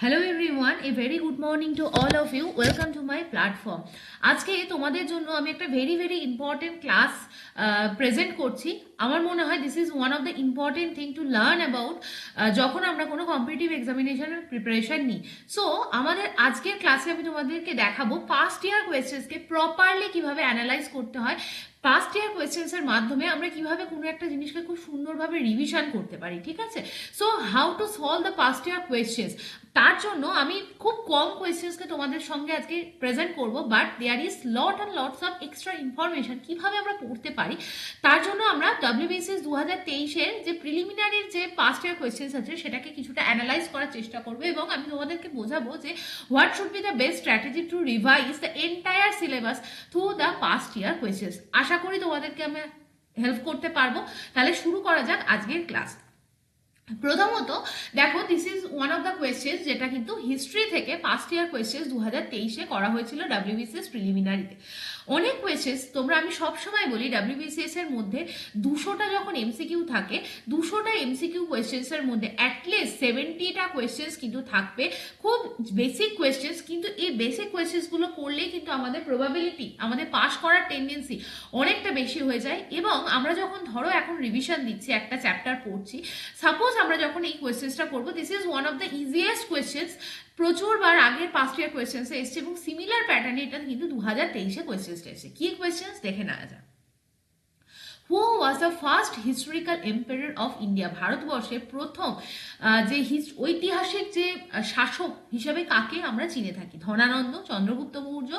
Hello everyone, a very good morning to all of you. Welcome to my platform. আজকে তোমাদের জন্য আমি একটা very very important class present করছি। আমার মনে হয় this is one of the important thing to learn about যখন আমরা কোনো কম্পিটিটিভ এক্সামিনেশনের প্রিপারেশন নিই। সো আমাদের আজকের ক্লাসে আমি তোমাদেরকে দেখাবো পাস্ট ইয়ার কোয়েশ্চেন্সকে প্রপারলি কিভাবে অ্যানালাইজ করতে হয়, পাস্ট ইয়ার কোয়েশ্চেন্সের মাধ্যমে আমরা কিভাবে কোনো একটা জিনিসকে খুব সুন্দরভাবে রিভিশন করতে পারি। ঠিক আছে, so how to solve the past year questions, তার জন্য আমি খুব কম কোয়েশ্চেন্সকে তোমাদের সঙ্গে আজকে প্রেজেন্ট করব, but there is lot and lots of extra information কিভাবে আমরা পড়তে পারি। তার জন্য আমরা ডব্লিউবিসিএস 2023-এর যে প্রিলিমিনারির যে পাস্ট ইয়ার কোয়েশ্চেন্স আছে সেটাকে কিছুটা অ্যানালাইজ করার চেষ্টা করবো, এবং আমি তোমাদেরকে বোঝাবো যে what should be the best strategy to revise the entire syllabus through the past year questions. আশা করি তোমাদেরকে আমি হেল্প করতে পারবো। তাহলে শুরু করা যাক আজকের ক্লাস। প্রথমত দেখো, this is one of the questions যেটা কিন্তু হিস্ট্রি থেকে পাস্ট ইয়ার কোয়েশ্চেন্স 2023-এ করা হয়েছিল ডাব্লিউবিসিএস প্রিলিমিনারিতে। অনেক কোয়েশ্চেন্স তোমরা, আমি সবসময় বলি ডাব্লিউবিসিএস এর মধ্যে 200টা যখন এমসিকিউ থাকে, 200টা এমসিকিউ কোয়েশ্চেন্সের মধ্যে অ্যাটলিস্ট 70টা কোয়েশ্চেন্স কিন্তু থাকবে খুব বেসিক কোয়েশ্চেন্স। কিন্তু এই বেসিক কোয়েশ্চেন্সগুলো করলেই কিন্তু আমাদের প্রবাবিলিটি, আমাদের পাস করার টেন্ডেন্সি অনেকটা বেশি হয়ে যায়। এবং আমরা যখন ধরো এখন রিভিশন দিচ্ছি, একটা চ্যাপ্টার পড়ছি, সাপোজ আমরা যখন এই কোয়েশ্চেন্সটা করবো, this is one of the easiest questions, প্রচুরবার আগের পাস্ট ইয়ার কোয়েশ্চেন্সে এসছে এবং সিমিলার প্যাটার্নে এটা কিন্তু 2023-এ কোয়েশ্চেন্সটা এসছে। কি কোয়েশ্চেন্স দেখে নেওয়া যায়। Who was the first historical empire of India? ভারতবর্ষের প্রথম যে ঐতিহাসিক যে শাসক হিসাবে কাকে আমরা চিনে থাকি? ধনানন্দ, চন্দ্রগুপ্ত মৌর্য,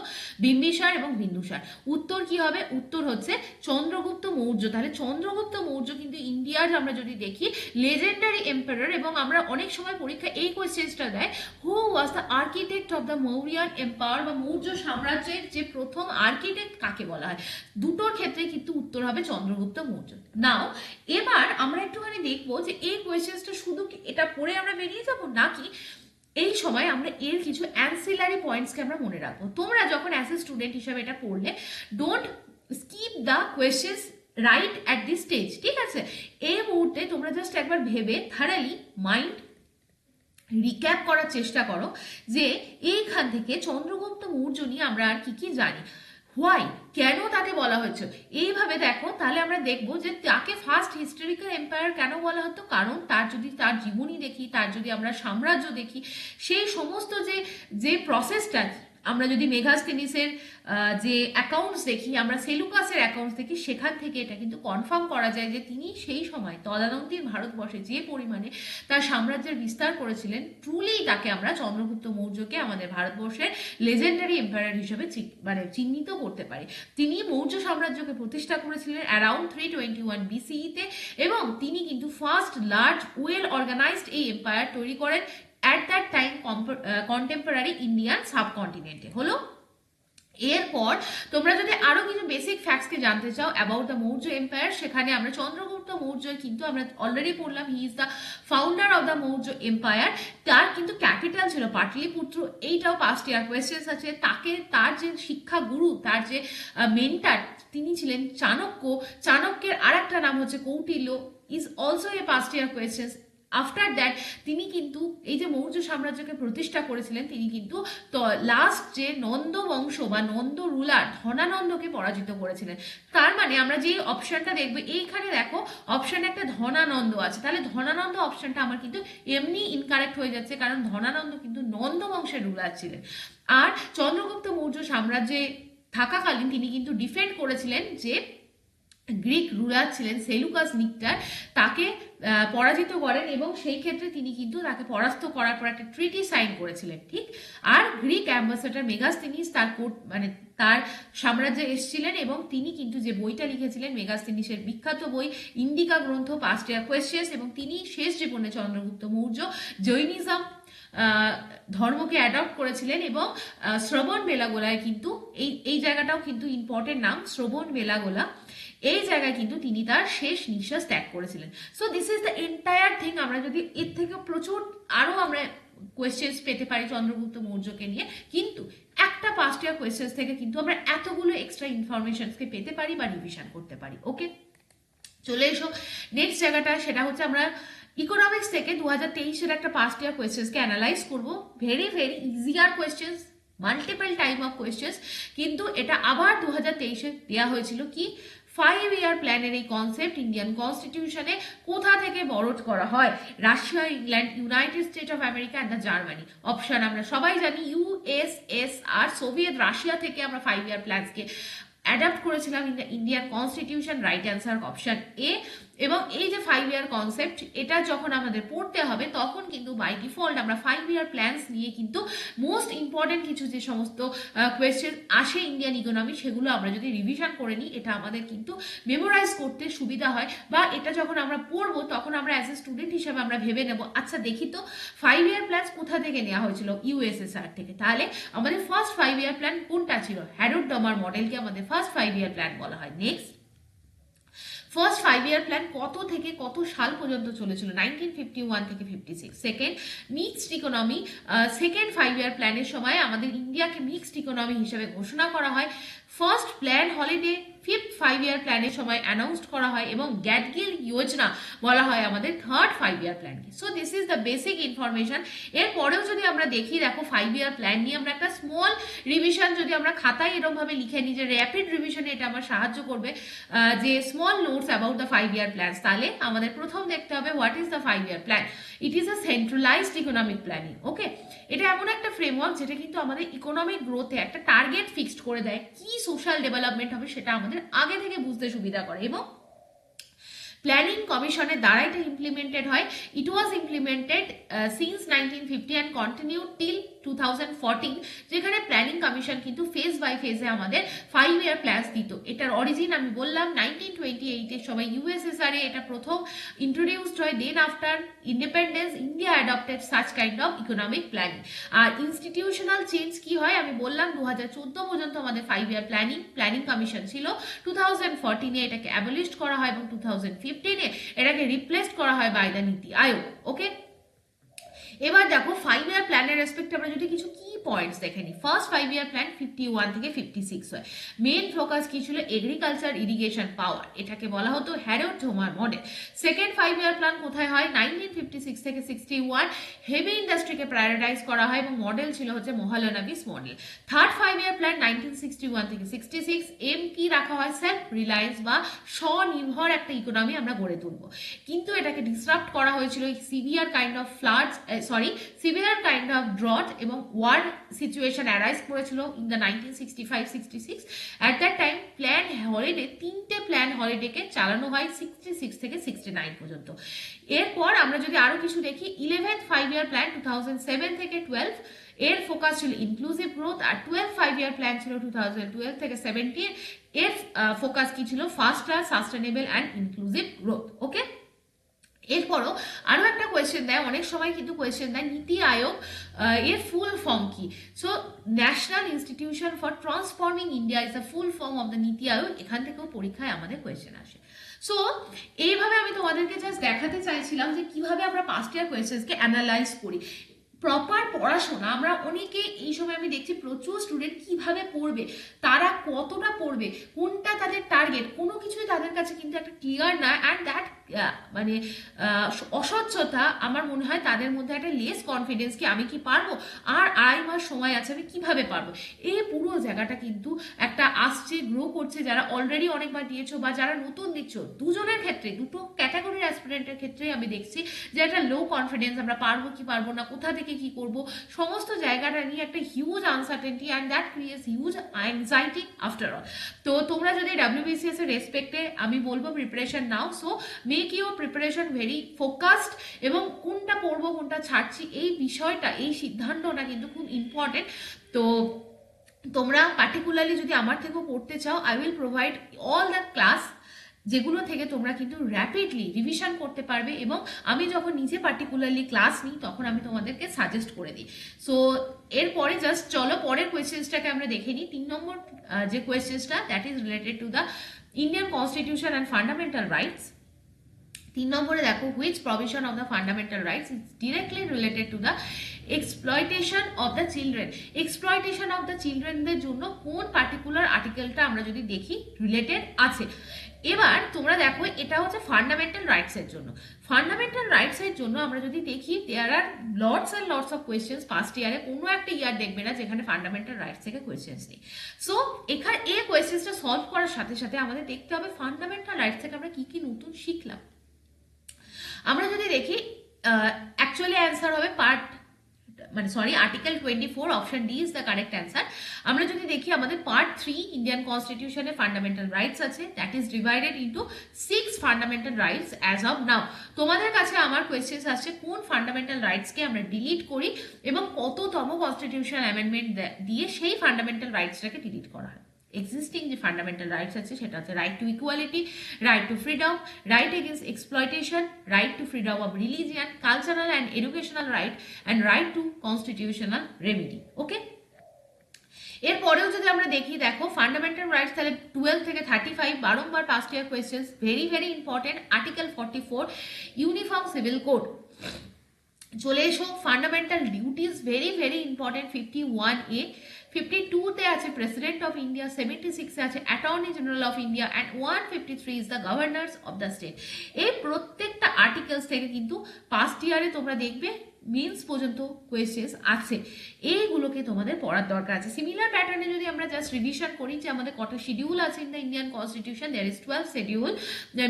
বিম্বিসার এবং বিন্দুসার। উত্তর কি হবে? উত্তর হচ্ছে চন্দ্রগুপ্ত মৌর্য। তাহলে চন্দ্রগুপ্ত মৌর্য কিন্তু ইন্ডিয়ার আমরা যদি দেখি লেজেন্ডারি এম্পায়ার, এবং আমরা অনেক সময় পরীক্ষা এই কোয়েশ্চেন্সটা দেয়, who was the architect of the Mauryan empire, বা মৌর্য সাম্রাজ্যের যে প্রথম আর্কিটেক্ট কাকে বলা হয়? দুটোর ক্ষেত্রে কিন্তু উত্তর হবে চন্দ্রগুপ্ত মৌর্য। নাও এবার আমরা একটুখানি দেখবো যে এই কোয়েশ্চেন্সটা শুধু এটা পড়ে আমরা বেরিয়ে যাবো, নাকি এই সময় আমরা এর কিছু অ্যান্সিলারি পয়েন্টসকে আমরা মনে রাখবো। তোমরা যখন অ্যাজ এ স্টুডেন্ট হিসাবে এটা পড়লে, don't skip the questions right at this stage. ঠিক আছে, এই মুহূর্তে তোমরা জাস্ট একবার ভেবে থারালি মাইন্ড রিক্যাপ করার চেষ্টা করো যে এইখান থেকে চন্দ্রগুপ্ত মৌর্য নিয়ে আমরা আর কি কি জানি, হোয়াই, কেন তাকে বলা হয়েছে। এইভাবে দেখো, তাহলে আমরা দেখবো যে তাকে ফার্স্ট হিস্টোরিক্যাল এম্পায়ার কেন বলা হতো। কারণ তার যদি তার জীবনী দেখি, তার যদি আমরা সাম্রাজ্য দেখি, সেই সমস্ত যে যে প্রসেসটা, আমরা যদি মেগাস্তিনিসের যে অ্যাকাউন্টস দেখি, আমরা সেলুকাসের অ্যাকাউন্টস দেখি, সেখান থেকে এটা কিন্তু কনফার্ম করা যায় যে তিনি সেই সময় তদানীন্তন ভারতবর্ষে যে পরিমাণে তার সাম্রাজ্যের বিস্তার করেছিলেন, ট্রুলি তাকে আমরা চন্দ্রগুপ্ত মৌর্যকে আমাদের ভারতবর্ষের লেজেন্ডারি এম্পায়ার হিসেবে মানে চিহ্নিত করতে পারি। তিনি মৌর্য সাম্রাজ্যকে প্রতিষ্ঠা করেছিলেন অ্যারাউন্ড 321 BCE-তে, এবং তিনি কিন্তু ফার্স্ট লার্জ ওয়েল অর্গানাইজড এই এম্পায়ার তৈরি করেন at that time contemporary Indian subcontinent হলো। এরপর তোমরা যদি আরো কিছু বেসিক ফ্যাক্টসকে জানতে চাও অ্যাবাউট দ্য মৌর্য এম্পায়ার, সেখানে আমরা চন্দ্রগুপ্ত মৌর্য কিন্তু আমরা অলরেডি পড়লাম, he is the founder of the Maurya empire. তার কিন্তু ক্যাপিটাল ছিল পাটলিপুত্র। এইটাও পাস্ট ইয়ার কোয়েশ্চেন্স আছে। তাকে, তার যে শিক্ষা গুরু, তার যে মেন্টার, তিনি ছিলেন চাণক্য। চাণক্যের আর একটা নাম হচ্ছে Kautilya, is also a past year questions. After that তিনি কিন্তু এই যে মৌর্য সাম্রাজ্যকে প্রতিষ্ঠা করেছিলেন, তিনি কিন্তু লাস্ট যে নন্দ বংশ বা নন্দ রুলার ধনানন্দকে পরাজিত করেছিলেন। তার মানে আমরা যে অপশনটা দেখবো, এইখানে দেখো অপশন একটা ধনানন্দ আছে, তাহলে ধনানন্দ অপশনটা আমার কিন্তু এমনি ইনকারেক্ট হয়ে যাচ্ছে, কারণ ধনানন্দ কিন্তু নন্দ বংশের রুলার ছিলেন। আর চন্দ্রগুপ্ত মৌর্য সাম্রাজ্যে থাকাকালীন তিনি কিন্তু ডিফেন্ড করেছিলেন যে গ্রিক রুলার ছিলেন সেলুকাস নিকটার, তাকে পরাজিত করেন, এবং সেই ক্ষেত্রে তিনি কিন্তু তাকে পরাস্ত করার পর একটা ট্রিটি সাইন করেছিলেন। ঠিক, আর গ্রিক অ্যাম্বাসেডর মেগাস্তিনিস তার মানে তার সাম্রাজ্যে এসেছিলেন, এবং তিনি কিন্তু যে বইটা লিখেছিলেন মেগাস্তিনিসের বিখ্যাত বই ইন্ডিকা গ্রন্থ, পাস্ট ইয়ার কোয়েশ্চেন্স, এবং তিনি শেষ জীবনে চন্দ্রগুপ্ত মৌর্য জৈনিজম ধর্মকে অ্যাডপ্ট করেছিলেন। এবং শ্রবণ বেলাগোলায় কিন্তু এই জায়গাটাও কিন্তু ইম্পর্টেন্ট নাম, শ্রবণ বেলাগোলা, এই জায়গায় কিন্তু তিনি তার শেষ নিঃশ্বাস ত্যাগ করেছিলেন। So this is the entire thing. আমরা যদি এর থেকে প্রচুর আরো আমরা কোয়েশ্চেন্স পেতে পারি চন্দ্রগুপ্ত মৌর্যকে নিয়ে, কিন্তু একটা পাস্ট ইয়ার কোয়েশ্চেন্স থেকে কিন্তু আমরা এতগুলো এক্সট্রা ইনফরমেশনসকে পেতে পারি বা রিভিশন করতে পারি। ওকে, চলে এসো নেক্সট জায়গাটা, সেটা হচ্ছে আমরা ইকোনমিক্স থেকে 2023-এর একটা পাস্ট ইয়ার কোয়েশ্চেন্সকে অ্যানালাইজ করবো। Very very easier questions, multiple time of questions, কিন্তু এটা আবার 2023-এ দেওয়া হয়েছিল। কি 5 ইয়ার প্ল্যানের এই কনসেপ্ট ইন্ডিয়ান কনস্টিটিউশনে কোথা থেকে বরোড করা হয়? Russia, England, United state of America and the Germany. Option আমরা সবাই জানি ইউএসএসআর, সোভিয়েত রাশিয়া থেকে আমরা 5 ইয়ার প্ল্যানসকে অ্যাডাপ্ট করেছিলাম Indian constitution. Right answer option A. এবং এই যে 5 ইয়ার কনসেপ্ট, এটা যখন আমাদের পড়তে হবে তখন কিন্তু বাই ডিফল্ট আমরা 5 ইয়ার প্ল্যানস নিয়ে কিন্তু মোস্ট ইম্পর্টেন্ট কিছু যে সমস্ত কোয়েশ্চেন আসে ইন্ডিয়ান ইকোনমি, সেগুলো আমরা যদি রিভিশন করে নিই এটা আমাদের কিন্তু মেমোরাইজ করতে সুবিধা হয়, বা এটা যখন আমরা পড়বো তখন আমরা অ্যাজ এ স্টুডেন্ট হিসেবে আমরা ভেবে নেব, আচ্ছা দেখি তো 5 ইয়ার প্ল্যানস কোথা থেকে নেওয়া হয়েছিল? ইউএসএসআর থেকে। তাহলে আমাদের ফার্স্ট 5 ইয়ার প্ল্যান কোনটা ছিল? হ্যারোড ডমার মডেলকে আমাদের ফার্স্ট 5 ইয়ার প্ল্যান বলা হয়। নেক্সট, ফার্স্ট 5 ইয়ার প্ল্যান কত থেকে কত সাল পর্যন্ত চলেছিল? 1951 থেকে 56। সেকেন্ড, মিক্সড ইকোনমি, সেকেন্ড 5 ইয়ার প্ল্যানের সময় আমাদের ইন্ডিয়াকে মিক্সড ইকোনমি হিসেবে ঘোষণা করা হয়। ফার্স্ট প্ল্যান হলিডে ফিফথ 5 ইয়ার প্ল্যানের সময় অ্যানাউন্সড করা হয়, এবং গ্যাডগিল যোজনা বলা হয় আমাদের থার্ড 5 ইয়ার প্ল্যানকে। So this is the basic information. এরপরেও যদি আমরা দেখি, দেখো 5 ইয়ার প্ল্যান নিয়ে আমরা একটা স্মল রিভিশন যদি আমরা খাতায় এরকমভাবে লিখে নিই, যে র্যাপিড রিভিশনে এটা আমার সাহায্য করবে, যে small notes about the 5 year plan. তাহলে আমাদের প্রথম দেখতে হবে what is the 5 year plan. It is a centralised economic planning. Okay, এটা এমন একটা ফ্রেমওয়ার্ক যেটা কিন্তু আমাদের ইকোনমিক গ্রোথে একটা টার্গেট ফিক্সড করে দেয়, কি সোশ্যাল ডেভেলপমেন্ট হবে সেটা আমাদের আগে থেকে বুঝতে সুবিধা করে, এবং প্ল্যানিং কমিশনের দ্বারা এটা ইমপ্লিমেন্টেড হয়। It was implemented since 1950 and continue till 2014, যেখানে প্ল্যানিং কমিশন কিন্তু ফেজ বাই ফেজে আমাদের 5 ইয়ার প্ল্যানস দিত। এটার অরিজিন আমি বললাম 1928-এর সময় ইউএসএসআর এ এটা প্রথম ইন্ট্রোডিউসড হয়। Then after independence India adopted such kind of economic planning. আর ইনস্টিটিউশনাল চেঞ্জ কি হয় আমি বললাম, 2014 পর্যন্ত আমাদের 5 ইয়ার প্ল্যানিং কমিশন ছিল। 2014-এ এটাকে অ্যাবলিশড করা হয়, এবং 2015-এ এটাকে রিপ্লেসড করা হয় বাই দ্য নীতি আয়োগ। ওকে, এবার দেখো 5 ইয়ার প্ল্যানের রেসপেক্টে আমরা যদি কিছু কি পয়েন্টস দেখে নিই। ফার্স্ট 5 ইয়ার প্ল্যান 51 থেকে 56 হয়। মেন ফোকাস কি ছিল? Agriculture, irrigation, power. এটাকে বলা হতো Harrod Domar model. Second 5 year plan কোথায় হয়? 1956 থেকে 61 হেভি ইন্ডাস্ট্রিকে প্রায়োরিটাইজ করা হয়, এবং মডেল ছিল হচ্ছে মোহালানাবিস মডেল। থার্ড 5 ইয়ার প্ল্যান 1961 থেকে 66 এম কি রাখা হয়? সেলফ রিলায়েন্স বা স্বনির্ভর একটা ইকোনমি আমরা গড়ে তুলবো। কিন্তু এটাকে ডিসরাপ্ট করা হয়েছিল severe kind of floods, severe kind of drought এবং ওয়ার সিচুয়েশন অ্যারাইজ করেছিল in the 1965-66। At that time plan holiday, তিনটে প্ল্যান হলিডেকে চালানো হয় 66 থেকে 69 পর্যন্ত। এরপর আমরা যদি আরো কিছু দেখি, 11th 5 ইয়ার প্ল্যান 2007 থেকে 12 এর ফোকাস ছিল ইনক্লুসিভ গ্রোথ, আর 12th 5 ইয়ার প্ল্যান ছিল 2012 থেকে 17 এর ফোকাস কি ছিল? Faster, sustainable and inclusive growth. Okay, এরপরও আরো একটা কোয়েশ্চেন দেয়, অনেক সময় কিন্তু কোয়েশ্চেন দেয় নীতি আয়োগ এর ফুল ফর্ম কি? So national institution for transforming India is the full form of the নীতি আয়োগ। এখান থেকেও পরীক্ষায় আমাদের কোয়েশ্চেন আসে। সো এইভাবে আমি তোমাদেরকে জাস্ট দেখাতে চাইছিলাম যে কিভাবে আমরা পাস্ট ইয়ার কোয়েশ্চেন্সকে অ্যানালাইজ করি। প্রপার পড়াশোনা আমরা অনেকে এই সময় আমি দেখছি প্রচুর স্টুডেন্ট কিভাবে পড়বে, তারা কতটা পড়বে, কোনটা তাদের টার্গেট, কোনো কিছুই তাদের কাছে কিন্তু একটা ক্লিয়ার না। অ্যান্ড দ্যাট মানে অস্বচ্ছতা আমার মনে হয় তাদের মধ্যে একটা লেস কনফিডেন্স, কি আমি কি পারবো, আর 2.5 মাস সময় আছে আমি কিভাবে পারবো, এই পুরো জায়গাটা কিন্তু একটা আসছে, গ্রো করছে। যারা অলরেডি অনেকবার দিয়েছো বা যারা নতুন দিচ্ছ, দুজনের ক্ষেত্রে, দুটো ক্যাটাগরির অ্যাসপিরেন্টের ক্ষেত্রে আমি দেখছি যে একটা লো কনফিডেন্স, আমরা পারবো কি পারবো না, কোথা থেকে কি করব, সমস্ত জায়গাটা নিয়ে একটা huge uncertainty, and that creates huge anxiety after all. তো তোমরা যদি WBCS এর রেসপেক্টে আমি বলবো preparation now. So make your preparation very focused, এবং কোনটা পড়বো কোনটা ছাড়ছি এই বিষয়টা, এই সিদ্ধান্তটা কিন্তু খুব ইম্পর্টেন্ট। তো তোমরা পার্টিকুলারলি যদি আমার থেকেও পড়তে চাও, I will provide all the class, যেগুলো থেকে তোমরা কিন্তু র্যাপিডলি রিভিশন করতে পারবে, এবং আমি যখন নিজে পার্টিকুলারলি ক্লাস নিই তখন আমি তোমাদেরকে সাজেস্ট করে দিই। সো এরপরে জাস্ট চলো পরের কোয়েশ্চেন্সটাকে আমরা দেখে নিই। 3 নম্বর যে কোয়েশ্চেন্সটা, that is related to the Indian constitution and fundamental rights. 3 নম্বরে দেখো, which provision of the fundamental rights is directly related to the exploitation of the children. Exploitation of the চিলড্রেনদের জন্য কোন পার্টিকুলার আর্টিকেলটা আমরা যদি দেখি রিলেটেড আছে। এবার তোমরা দেখো এটা হচ্ছে ফান্ডামেন্টাল রাইটস এর জন্য। ফান্ডামেন্টাল রাইটস এর জন্য আমরা যদি দেখি there are lots and lots of questions first ইয়ারে, কোনো একটা ইয়ার দেখবে না যেখানে ফান্ডামেন্টাল রাইটস থেকে কোয়েশ্চেন্স নেই। সো এখানে এই কোয়েশ্চেন্সটা সলভ করার সাথে সাথে আমাদের দেখতে হবে ফান্ডামেন্টাল রাইটস থেকে আমরা কি কি নতুন শিখলাম। আমরা যদি দেখি অ্যাকচুয়ালি অ্যান্সার হবে article 24, option D is the correct answer. আমরা যদি দেখি আমাদের পার্ট 3 ইন্ডিয়ান কনস্টিটিউশনে ফান্ডামেন্টাল রাইটস আছে, that is divided into 6 fundamental rights as of now. তোমাদের কাছে আমার কোয়েশ্চেন্স আসছে কোন ফান্ডামেন্টাল রাইটসকে আমরা ডিলিট করি এবং কততম কনস্টিটিউশন অ্যামেন্ডমেন্ট দিয়ে সেই ফান্ডামেন্টাল রাইটসটাকে ডিলিট করা হয়। এক্সিস্টিং যে ফান্ডামেন্টাল রাইটস আছে সেটা হচ্ছে right to equality, right to freedom, right against exploitation, right to freedom of religion, cultural and educational right and right to constitutional remedy. Okay, এরপরেও যদি আমরা দেখি, দেখো ফান্ডামেন্টাল রাইটস তাহলে 12 থেকে 35 বারংবার past year questions, very very important. Article 44 uniform civil code. চলে এসো fundamental duties, very very important. 51A, 52-তে আছে প্রেসিডেন্ট অফ ইন্ডিয়া, 76-এ আছে attorney general of India and 153 is the governors of the state. এই প্রত্যেকটা articles থেকে কিন্তু past ইয়ারে তোমরা দেখবে মেন্স পর্যন্ত কোয়েশ্চেন্স আছে, এইগুলোকে তোমাদের পড়ার দরকার আছে। সিমিলার প্যাটার্নে যদি আমরা জাস্ট রিভিশন করি যে আমাদের কটা শিডিউল আছে in the Indian constitution, there is 12 schedule.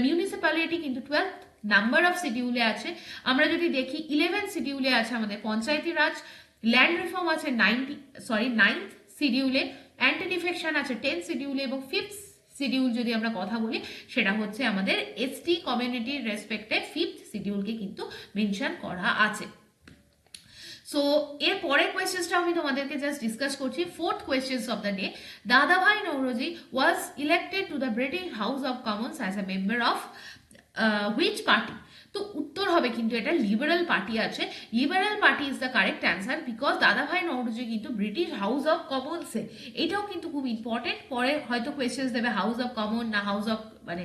Municipality কিন্তু 12 নাম্বার অফ শিডিউলে আছে। আমরা যদি দেখি 11 শিডিউলে আছে আমাদের পঞ্চায়েতি রাজ, ল্যান্ড রিফর্ম আছে 9th শিডিউলে, অ্যান্টি ডিফেকশন আছে 10th শিডিউলে এবং 5th শিডিউল যদি আমরা কথা বলি সেটা হচ্ছে আমাদের এসটি কমিউনিটির রেসপেক্টে 5th শিডিউলকে কিন্তু মেনশন করা আছে। সো এর পরের কোয়েশ্চেন্সটা আমি তোমাদেরকে জাস্ট ডিসকাস করছি। 4th questions of the day, দাদাভাই Naoroji was elected to the British house of Commons as a member of which party? তো উত্তর হবে কিন্তু এটা লিবারেল পার্টি আছে। Liberal party is the correct answer because দাদাভাই নওরোজি কিন্তু ব্রিটিশ হাউস অফ কমন্সে, এটাও কিন্তু খুব ইম্পর্টেন্ট। পরে হয়তো কোয়েশ্চেন্স দেবে হাউস অফ কমন না হাউস অফ মানে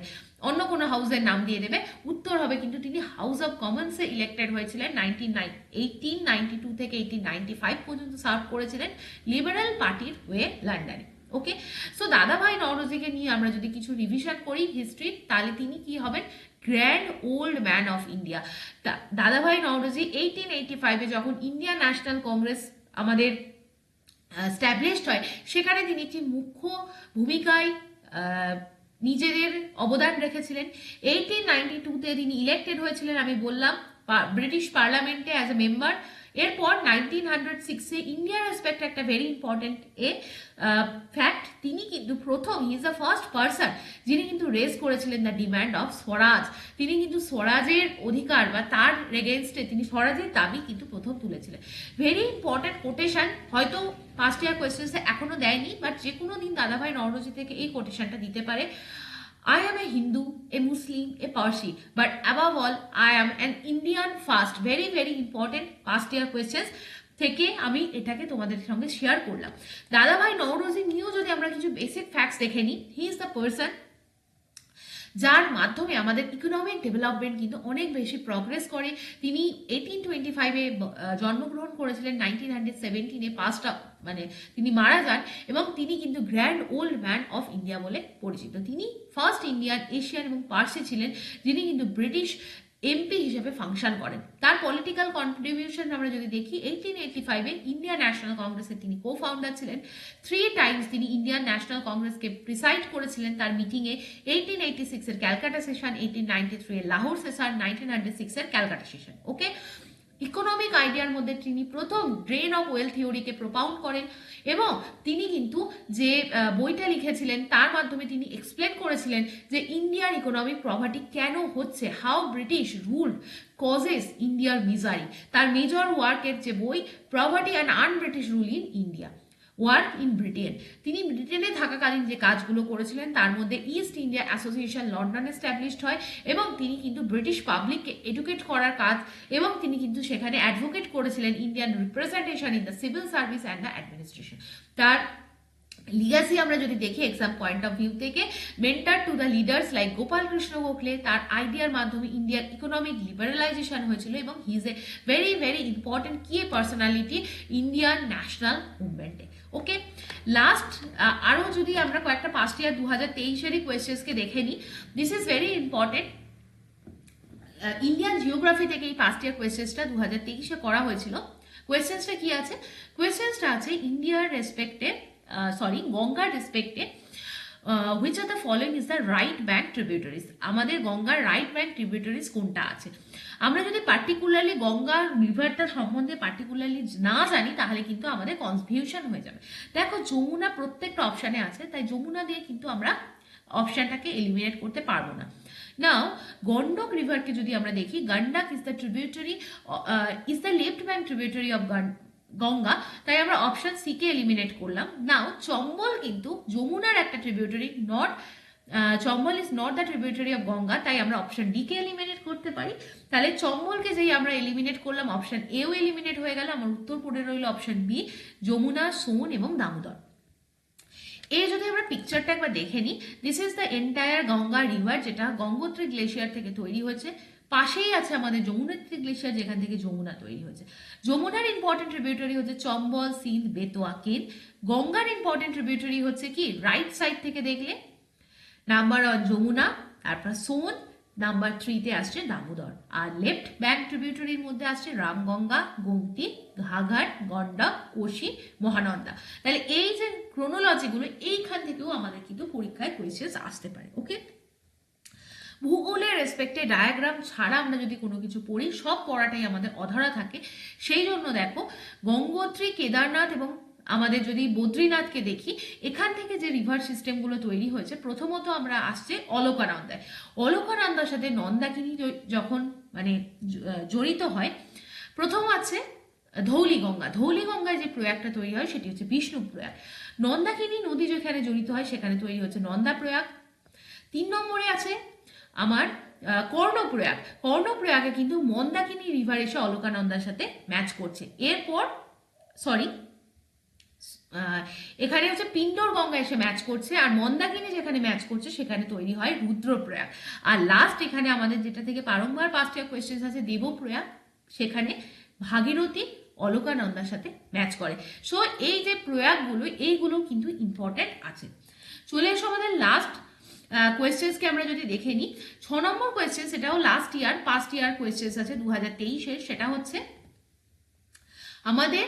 অন্য কোনো হাউসের নাম দিয়ে দেবে, উত্তর হবে কিন্তু তিনি হাউস অফ কমন্সে ইলেক্টেড হয়েছিলেন। 1892 থেকে 1895 পর্যন্ত সার্ভ করেছিলেন লিবারেল পার্টির হয়ে লন্ডনে। ওকে, সো দাদাভাই নওরোজিকে নিয়ে আমরা যদি কিছু রিভিশন করি হিস্ট্রি, তাহলে তিনি কি হবেন? Grand old man of India. দাদাভাই নওরোজি 1885-এ যখন ইন্ডিয়ান ন্যাশনাল কংগ্রেস আমাদের স্ট্যাবলিশড হয়, সেখানে তিনি একটি মুখ্য ভূমিকায় নিজেদের অবদান রেখেছিলেন। 1892-তে তিনি ইলেক্টেড হয়েছিলেন, আমি বললাম, ব্রিটিশ পার্লামেন্টে অ্যাজ এ মেম্বার। এরপর 1906-এ ইন্ডিয়ার রেসপেক্ট একটা ভেরি ইম্পর্টেন্ট ফ্যাক্ট, তিনি কিন্তু প্রথম, he is the first person যিনি কিন্তু রেজ করেছিলেন দ্য ডিম্যান্ড অফ স্বরাজ। তিনি কিন্তু স্বরাজের অধিকার বা তার এগেনস্টে তিনি স্বরাজের দাবি কিন্তু প্রথম তুলেছিলেন। ভেরি ইম্পর্টেন্ট কোটেশন, হয়তো ফার্স্ট ইয়ার কোয়েশ্চেন্সে এখনো দেয়নি, বাট যে কোনো দিন দাদাভাই নওরোজি থেকে এই কোটেশনটা দিতে পারে। I am a Hindu, a Muslim, a Parsi, but above all, I am an Indian first. Very, very important past year questions থেকে আমি এটাকে তোমাদের সঙ্গে শেয়ার করলাম। দাদাভাই নওরোজি নিয়েও যদি আমরা কিছু বেসিক ফ্যাক্টস দেখে নিই, হি ইজ দ্য পার্সন যার মাধ্যমে আমাদের ইকোনমিক ডেভেলপমেন্ট কিন্তু অনেক বেশি প্রগ্রেস করে। তিনি 1825-এ জন্মগ্রহণ করেছিলেন, 1917-এ তিনি মারা যান এবং তিনি কিন্তু grand old man of India বলে পরিচিত। তিনি ফার্স্ট ইন্ডিয়ান, এশিয়ান এবং পার্সি ছিলেন যিনি কিন্তু ব্রিটিশ এমপি হিসেবে ফাংশন করেন। তার পলিটিক্যাল কন্ট্রিবিউশন আমরা যদি দেখি, 1885-এ ইন্ডিয়ান ন্যাশনাল কংগ্রেসের তিনি কো ফাউন্ডার ছিলেন। 3 টাইমস তিনি ইন্ডিয়ান ন্যাশনাল কংগ্রেসকে প্রিসাইড করেছিলেন তার মিটিংয়ে। 1886-এর ক্যালকাটা সেশন, 1893-এর লাহোর সেশন, 1906-এর ক্যালকাটা সেশন। ওকে, ইকোনমিক আইডিয়ার মধ্যে তিনি প্রথম ড্রেন অফ ওয়েলথ থিওরিকে প্রপাউন্ড করেন এবং তিনি কিন্তু যে বইটা লিখেছিলেন তার মাধ্যমে তিনি এক্সপ্লেন করেছিলেন যে ইন্ডিয়ার ইকোনমিক প্রভার্টি কেন হচ্ছে, হাউ ব্রিটিশ রুল কজেস ইন্ডিয়ার মিজারি। তার মেজর ওয়ার্কের যে বই, poverty and un-British rule in India, work in Britain. তিনি ব্রিটেনে থাকাকালীন যে কাজগুলো করেছিলেন তার মধ্যে ইস্ট ইন্ডিয়া অ্যাসোসিয়েশন লন্ডনে এস্টাবলিশড হয় এবং তিনি কিন্তু ব্রিটিশ পাবলিককে এডুকেট করার কাজ এবং তিনি কিন্তু সেখানে অ্যাডভোকেট করেছিলেন Indian representation in the civil service and the administration. তার লিগাসি আমরা যদি দেখি এক্সাম পয়েন্ট অফ ভিউ থেকে, mentor to the leaders like Gopal Krishna Gokhale, তার আইডিয়ার মাধ্যমে ইন্ডিয়ার ইকোনমিক লিবারালাইজেশন হয়েছিল এবং he is a very very important কি পার্সোনালিটি ইন্ডিয়ান ন্যাশনাল মুভমেন্টে। ওকে, লাস্ট আরও যদি আমরা কয়েকটা পাস্ট ইয়ার 2023-এরই কোয়েশ্চেন্সকে দেখে নিই, this is very important. Indian geography থেকে এই পাস্ট ইয়ার কোয়েশ্চেন্সটা 2023-এ করা হয়েছিল। কোয়েশ্চেন্সটা কি আছে? কোয়েশ্চেন্সটা আছে ইন্ডিয়ার রেসপেক্টে গঙ্গার রেসপেক্টে which of the following is the right bank tributaries? আমাদের গঙ্গার রাইট ব্যাঙ্ক ট্রিবিউটারিজ কোনটা আছে? আমরা যদি পার্টিকুলারলি গঙ্গা রিভারটা সম্বন্ধে পার্টিকুলারলি না জানি তাহলে কিন্তু আমাদের কনফিউশন হয়ে যাবে। দেখো যমুনা প্রত্যেকটা অপশানে আছে, তাই যমুনা দিয়ে কিন্তু আমরা অপশানটাকে এলিমিনেট করতে পারবো না। নাও গন্ডক রিভারকে যদি আমরা দেখি, Gandak is the tributary is the left bank tributary of Ganga, তাই আমরা অপশন সি কে এলিমিনেট করলাম। নাও চম্বল কিন্তু যমুনার একটা tributary, not Chambal is not the tributary of Ganga, তাই আমরা অপশন ডি কে এলিমিনেট করতে পারি। তাহলে চম্বলকে যেই আমরা এলিমিনেট করলাম, অপশন এও এলিমিনেট হয়ে গেল। আমার উত্তর পড়ে রইল অপশন বি, যমুনা, সোন এবং দামোদর। এই যদি আমরা পিকচারটা একবার দেখে নিই, this is the entire Ganga river, যেটা গঙ্গোত্রী গ্লেশিয়ার থেকে তৈরি হয়েছে। পাশেই আছে আমাদের যমুনেত্রী গ্লেশিয়ার, যেখান থেকে যমুনা তৈরি হয়েছে। যমুনার ইম্পর্টেন্ট ট্রিবিউটারি হচ্ছে চম্বল, সিন্ধ, বেতোয়া, কেন। গঙ্গার ইম্পর্টেন্ট ট্রিবিউটারি হচ্ছে কি, রাইট সাইড থেকে দেখলে নাম্বার 1 যমুনা, তারপর সোন, নাম্বার 3-তে আসছে দামোদর, আর লেফট ব্যাঙ্ক ট্রিবিউটারির মধ্যে আসছে রামগঙ্গা, গোমতী, ঘাঘর, গন্ডক, কোশি, মহানন্দা। তাহলে এই যে ক্রোনোলজিগুলো, এইখান থেকেও আমাদের কিন্তু পরীক্ষায় কোয়েশ্চেন আসতে পারে। ওকে, ভূগোলের রেসপেক্টে ডায়াগ্রাম ছাড়া আমরা যদি কোনো কিছু পড়ি, সব পড়াটাই আমাদের অধরা থাকে। সেই জন্য দেখো গঙ্গোত্রী, কেদারনাথ এবং আমাদের যদি বদ্রীনাথকে দেখি, এখান থেকে যে রিভার সিস্টেমগুলো তৈরি হয়েছে, প্রথমত আমরা আসছে অলকানন্দায়। অলকানন্দার সাথে নন্দাকিনী যখন মানে জড়িত হয়, প্রথম আছে ধৌলিগঙ্গা। ধৌলিগঙ্গায় যে প্রয়াগটা তৈরি হয় সেটি হচ্ছে বিষ্ণু প্রয়াগ। নন্দাকিনী নদী যেখানে জড়িত হয় সেখানে তৈরি হচ্ছে নন্দা প্রয়াগ। 3 নম্বরে আছে আমার কর্ণপ্রয়াগ। কর্ণপ্রয়াগে কিন্তু মন্দাকিনী রিভার এসে অলকানন্দার সাথে ম্যাচ করছে। এরপর এখানে হচ্ছে পিণ্ডর গঙ্গা এসে ম্যাচ করছে, আর মন্দাকিনী যেখানে ম্যাচ করছে সেখানে তৈরি হয় রুদ্রপ্রয়াগ। আর লাস্ট এখানে আমাদের যেটা থেকে বারংবার পাস্ট ইয়ার কোয়েশ্চেন আছে, দেবপ্রয়াগ, সেখানে ভাগীরথী অলকানন্দার সাথে ম্যাচ করে। সো এই যে প্রয়াগগুলো, এইগুলো কিন্তু ইম্পর্টেন্ট আছে। চলে এসো আমাদের লাস্ট কোয়েশ্চেন্সকে আমরা যদি দেখে নিই। 6 নম্বর কোয়েশ্চেন, সেটাও last year past year questions আছে 2023-এর। সেটা হচ্ছে আমাদের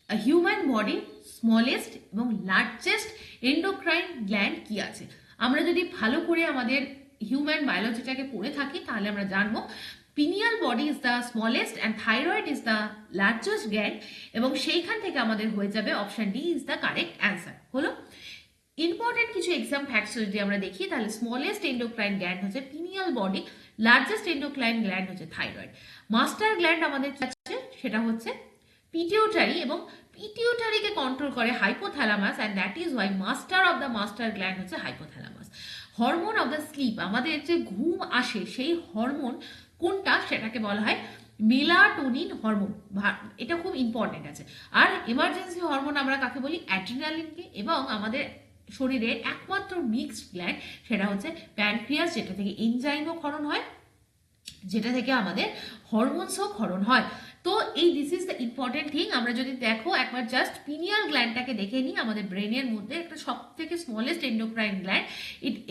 হিউম্যান বডির স্মলেস্ট এবং লার্জেস্ট এন্ডোক্রাইন গ্ল্যান্ড কি আছে। আমরা যদি ভালো করে আমাদের হিউম্যান বায়োলজিটাকে পড়ে থাকি তাহলে আমরা জানবো pineal body is the smallest and thyroid is the largest gland, এবং সেইখান থেকে আমাদের হয়ে যাবে option D is the correct answer. হলো ইম্পর্টেন্ট কিছু এক্সাম ফ্যাক্টস যদি আমরা দেখি, তাহলে স্মলেস্ট এন্ডোক্রাইন গ্ল্যান্ড হচ্ছে pineal body, largest endocrine gland হচ্ছে থাইরয়েড। মাস্টার গ্ল্যান্ড আমাদের আছে সেটা হচ্ছে পিটিউটারি, এবং পিটিউটারিকে কন্ট্রোল করে hypothalamus, and that is Y master of the master gland হচ্ছে hypothalamus. Hormone of the slip, আমাদের যে ঘুম আসে সেই হরমোন কোনটা, সেটাকে বলা হয় মেলাটোনিন হরমোন। এটা খুব ইম্পর্টেন্ট আছে। আর এমার্জেন্সি হরমোন আমরা কাকে বলি, অ্যাড্রিনালিনকে। এবং আমাদের শরীরে একমাত্র মিক্সড গ্ল্যান্ড সেটা হচ্ছে প্যানক্রিয়াস, যেটা থেকে এনজাইমও ক্ষরণ হয়, যেটা থেকে আমাদের হরমোনসও ক্ষরণ হয়। তো এই this is the important thing. আমরা যদি দেখো একবার জাস্ট পিনিয়াল গ্ল্যান্ডটাকে দেখে নিই, আমাদের ব্রেনের মধ্যে একটা সব থেকে স্মলেস্ট এন্ডোক্রাইন গ্ল্যান্ড।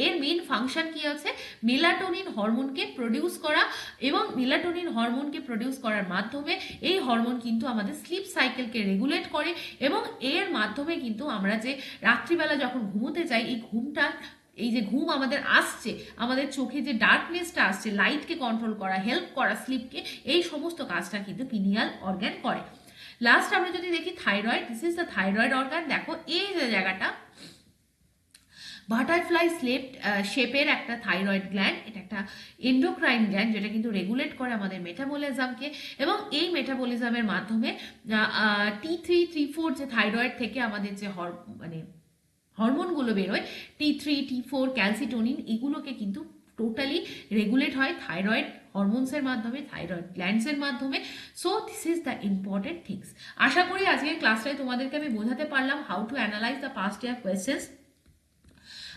এর মেইন ফাংশন কি আছে, মেলাটোনিন হরমোনকে প্রডিউস করা, এবং মেলাটোনিন হরমোনকে প্রডিউস করার মাধ্যমে এই হরমোন কিন্তু আমাদের স্লিপ সাইকেলকে রেগুলেট করে, এবং এর মাধ্যমে কিন্তু আমরা যে রাত্রিবেলা যখন ঘুমোতে যাই, এই যে ঘুম আমাদের আসছে, আমাদের চোখে যে ডার্কনেসটা আসছে, লাইটকে কন্ট্রোল করা, হেল্প করা স্লিপকে, এই সমস্ত কাজটা কিন্তু পিনিয়াল অর্গান করে। লাস্ট আমরা যদি দেখি thyroid, this is the thyroid organ. দেখো এই যে জায়গাটা বাটারফ্লাই শেপের একটা থাইরয়েড গ্ল্যান্ড, এটা একটা এন্ডোক্রাইন গ্ল্যান্ড যেটা কিন্তু রেগুলেট করে আমাদের মেটাবলিজমকে, এবং এই মেটাবলিজমের মাধ্যমে T3, T4 যে থাইরয়েড থেকে আমাদের যে হরমোনগুলো বেরোয়, T3, T4, ক্যালসিটোনিন, এগুলোকে কিন্তু টোটালি রেগুলেট হয় থাইরয়েড হরমোনসের মাধ্যমে, থাইরয়েড গ্ল্যান্ডসের মাধ্যমে। So this is the important things. আশা করি আজকের ক্লাসটায় তোমাদেরকে আমি বোঝাতে পারলাম how to analyse the past year questions.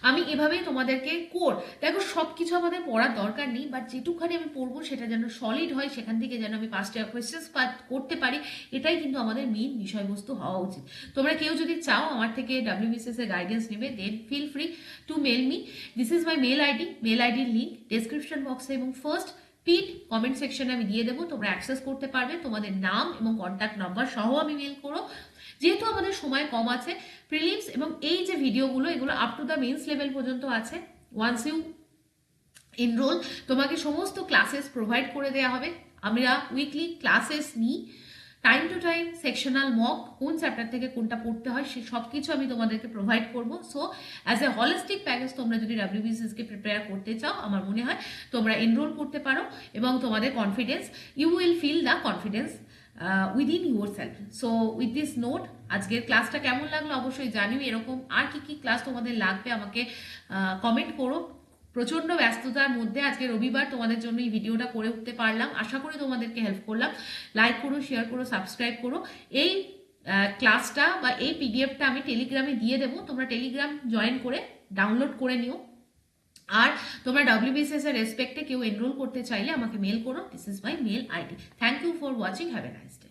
আমি এভাবেই তোমাদেরকে দেখো সব কিছু আমাদের পড়ার দরকার নেই, বাট যেটুকুখানি আমি পড়বো সেটা যেন সলিড হয়, সেখান থেকে যেন আমি 5টা কোয়েশ্চেন্স করতে পারি, এটাই কিন্তু আমাদের মেইন বিষয়বস্তু হওয়া উচিত। তোমরা কেউ যদি চাও আমার থেকে WBCS এর গাইডেন্স নেবে, then feel free to mail me. This is my mail আইডির লিঙ্ক ডেসক্রিপশন বক্সে এবং ফার্স্ট পিড কমেন্ট সেকশনে আমি দিয়ে দেবো, তোমরা অ্যাক্সেস করতে পারবে। তোমাদের নাম এবং কন্ট্যাক্ট নাম্বার সহ আমি মেল করো। যেহেতু আমাদের সময় কম আছে, প্রিলিমস এবং এই যে ভিডিওগুলো এগুলো up to the mains level পর্যন্ত আছে। ওয়ান্স ইউ এনরোল, তোমাকে সমস্ত ক্লাসেস প্রোভাইড করে দেওয়া হবে। আমরা উইকলি ক্লাসেস নিই, time to time sectional mock, কোন চ্যাপ্টার থেকে কোনটা পড়তে হয় সে সব কিছু আমি তোমাদেরকে প্রোভাইড করব। So as a holistic package তোমরা যদি WBCSকে প্রিপেয়ার করতে চাও, আমার মনে হয় তোমরা এনরোল করতে পারো এবং তোমাদের confidence, you will feel the confidence within yourself. So with this note, আজকের ক্লাসটা কেমন লাগলো অবশ্যই জানিও। এরকম আর কি কি ক্লাস তোমাদের লাগবে আমাকে কমেন্ট করো। প্রচন্ড ব্যস্ততার মধ্যে আজকে রবিবার তোমাদের জন্য এই ভিডিওটা করে উঠতে পারলাম, আশা করি তোমাদেরকে হেল্প করলাম। লাইক করো, শেয়ার করো, সাবস্ক্রাইব করো। এই ক্লাসটা বা এই পিডিএফটা আমি টেলিগ্রামে দিয়ে দেবো, তোমরা টেলিগ্রাম জয়েন করে ডাউনলোড করে নিও। আর তোমরা WBCS এর রেসপেক্টে কেউ এনরোল করতে চাইলে আমাকে মেল করো, this is my mail ID. Thank you for watching, have a nice day.